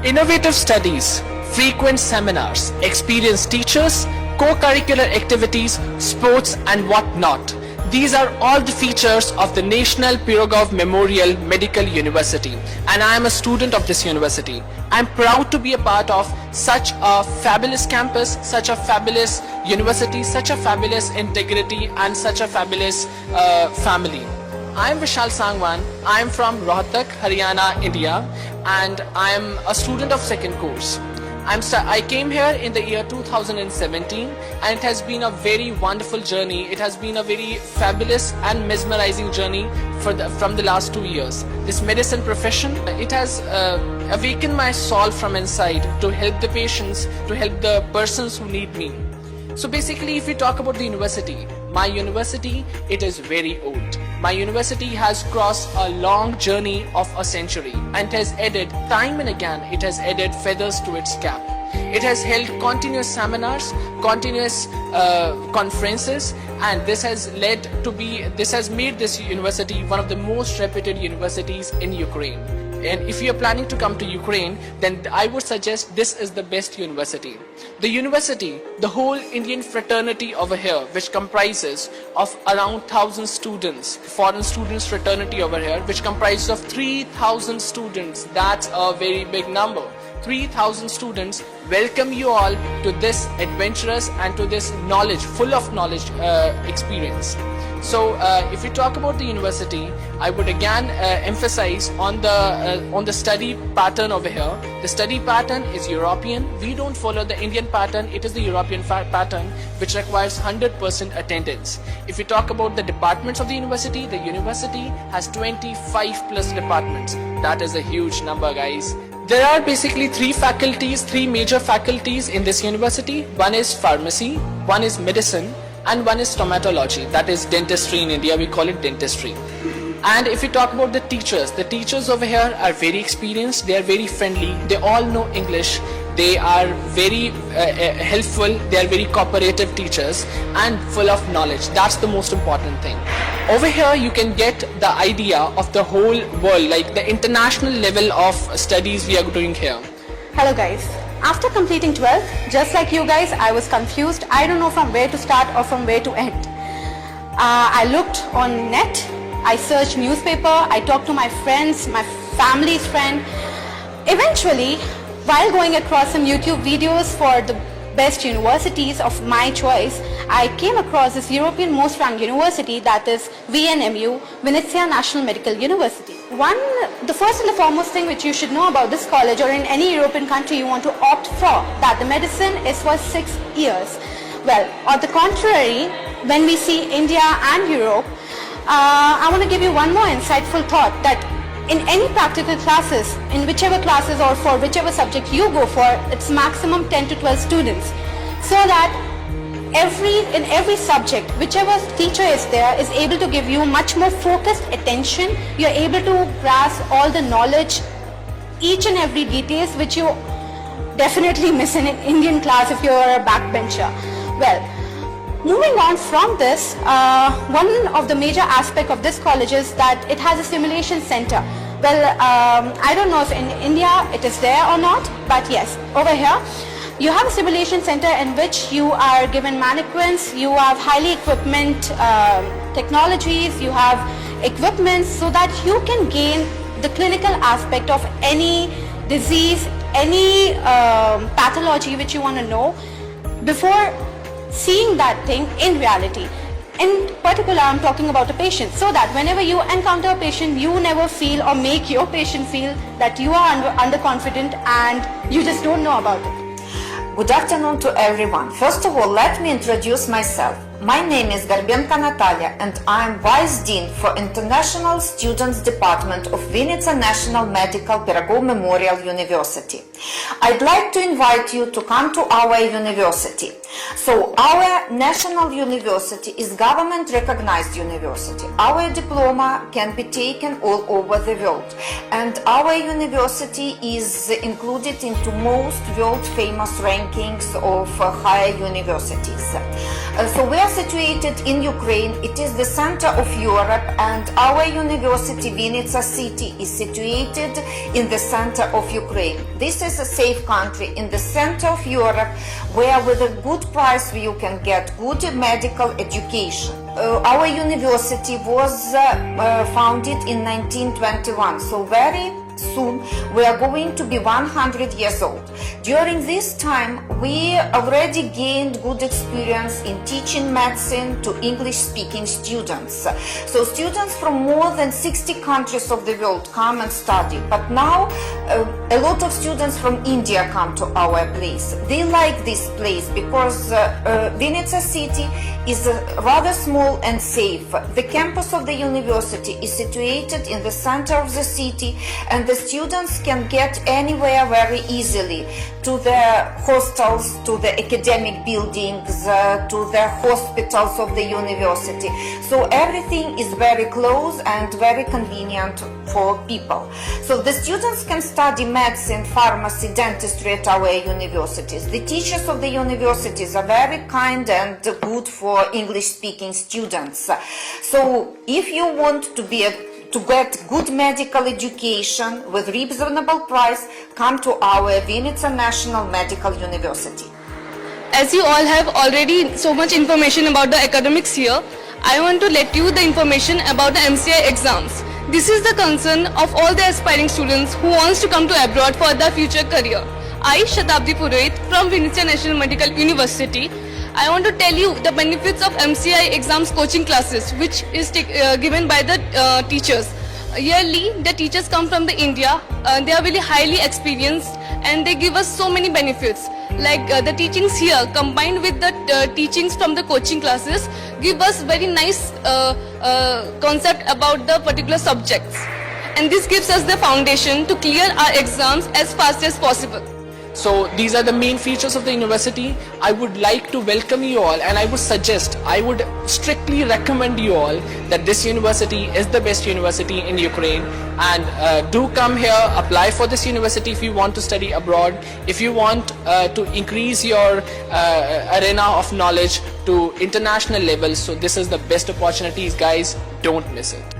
Innovative studies, frequent seminars, experienced teachers, co-curricular activities, sports and whatnot. These are all the features of the National Pirogov Memorial Medical University, and I am a student of this university. I am proud to be a part of such a fabulous campus, such a fabulous university, such a fabulous integrity and such a fabulous family. I am Vishal Sangwan. I am from Rohtak, Haryana, India, and I am a student of second course. I came here in the year 2017, and it has been a very wonderful journey. It has been a very fabulous and mesmerizing journey from the last 2 years. This medicine profession, it has awakened my soul from inside to help the patients, to help the persons who need me. So basically, if we talk about the university, my university, it is very old. My university has crossed a long journey of a century, and has added time and again, it has added feathers to its cap. It has held continuous seminars, continuous conferences, and this has made this university one of the most reputed universities in Ukraine. And if you are planning to come to Ukraine, then I would suggest this is the best university. The university, the whole Indian fraternity over here, which comprises of around 1,000 students, foreign students fraternity over here, which comprises of 3,000 students. That's a very big number. 3,000 students welcome you all to this adventurous and to this full of knowledge experience. So if we talk about the university, I would again emphasize on the study pattern over here. The study pattern is European. We don't follow the Indian pattern. It is the European pattern, which requires 100% attendance. If we talk about the departments of the university has 25 plus departments. That is a huge number, guys. There are basically three major faculties in this university. One is pharmacy, one is medicine, and one is stomatology. That is dentistry in India. We call it dentistry. And if we talk about the teachers over here are very experienced. They are very friendly. They all know English. They are very helpful. They are very cooperative teachers and full of knowledge. That's the most important thing. Over here, you can get the idea of the whole world, like the international level of studies we are doing here. Hello guys. After completing 12th, just like you guys, I was confused. I don't know from where to start or from where to end. I looked on net, I searched newspaper, I talked to my friends, my family's friend. Eventually, while going across some YouTube videos for the best universities of my choice, I came across this European most ranked university, that is VNMU, Vinnytsia National Medical University. The first and the foremost thing which you should know about this college, or in any European country you want to opt for, that the medicine is for 6 years. Well, on the contrary, when we see India and Europe, I want to give you one more insightful thought, that in any practical classes, in whichever classes or for whichever subject you go for, it's maximum 10 to 12 students. So that in every subject, whichever teacher is there is able to give you much more focused attention. You're able to grasp all the knowledge, each and every details which you definitely miss in an Indian class if you're a backbencher. Well, moving on from this, one of the major aspects of this college is that it has a simulation center. Well, I don't know if in India it is there or not, but yes, over here you have a simulation center in which you are given mannequins, you have highly equipment technologies, you have equipment so that you can gain the clinical aspect of any disease, any pathology which you want to know before seeing that thing in reality. In particular, I'm talking about a patient, so that whenever you encounter a patient, you never feel or make your patient feel that you are underconfident and you just don't know about it. Good afternoon to everyone. First of all, let me introduce myself. My name is Gorbenko Natalia, and I am Vice Dean for International Students Department of Vinnytsia National Medical Pirogov Memorial University. I'd like to invite you to come to our university. So our national university is government recognized university. Our diploma can be taken all over the world, and our university is included into most world famous rankings of higher universities. So we are situated in Ukraine. It is the center of Europe, and our university, Vinnytsia City, is situated in the center of Ukraine. This is a safe country in the center of Europe, where with a good price you can get good medical education. Our university was founded in 1921, so very soon we are going to be 100 years old. During this time, we already gained good experience in teaching medicine to English-speaking students. So students from more than 60 countries of the world come and study. But now a lot of students from India come to our place. They like this place because Vinnytsia City is rather small and safe. The campus of the university is situated in the center of the city, and the students can get anywhere very easily, to the hostels, to the academic buildings, to the hospitals of the university. So everything is very close and very convenient for people. So the students can study medicine, pharmacy, dentistry at our universities. The teachers of the universities are very kind and good for English-speaking students. So if you want to get good medical education with reasonable price, come to our Vinnytsia National Medical University. As you all have already so much information about the academics here, I want to let you the information about the MCI exams. This is the concern of all the aspiring students who wants to come to abroad for their future career. I, Shatabdi Purohit from Vinnytsia National Medical University, I want to tell you the benefits of MCI exams coaching classes, which is given by the teachers. Yearly, the teachers come from the India. They are really highly experienced, and they give us so many benefits. Like the teachings here, combined with the teachings from the coaching classes, give us very nice concept about the particular subjects. And this gives us the foundation to clear our exams as fast as possible. So these are the main features of the university. I would like to welcome you all, and I would strictly recommend you all that this university is the best university in Ukraine, and do come here, apply for this university if you want to study abroad, if you want to increase your arena of knowledge to international levels. So this is the best opportunities, guys. Don't miss it.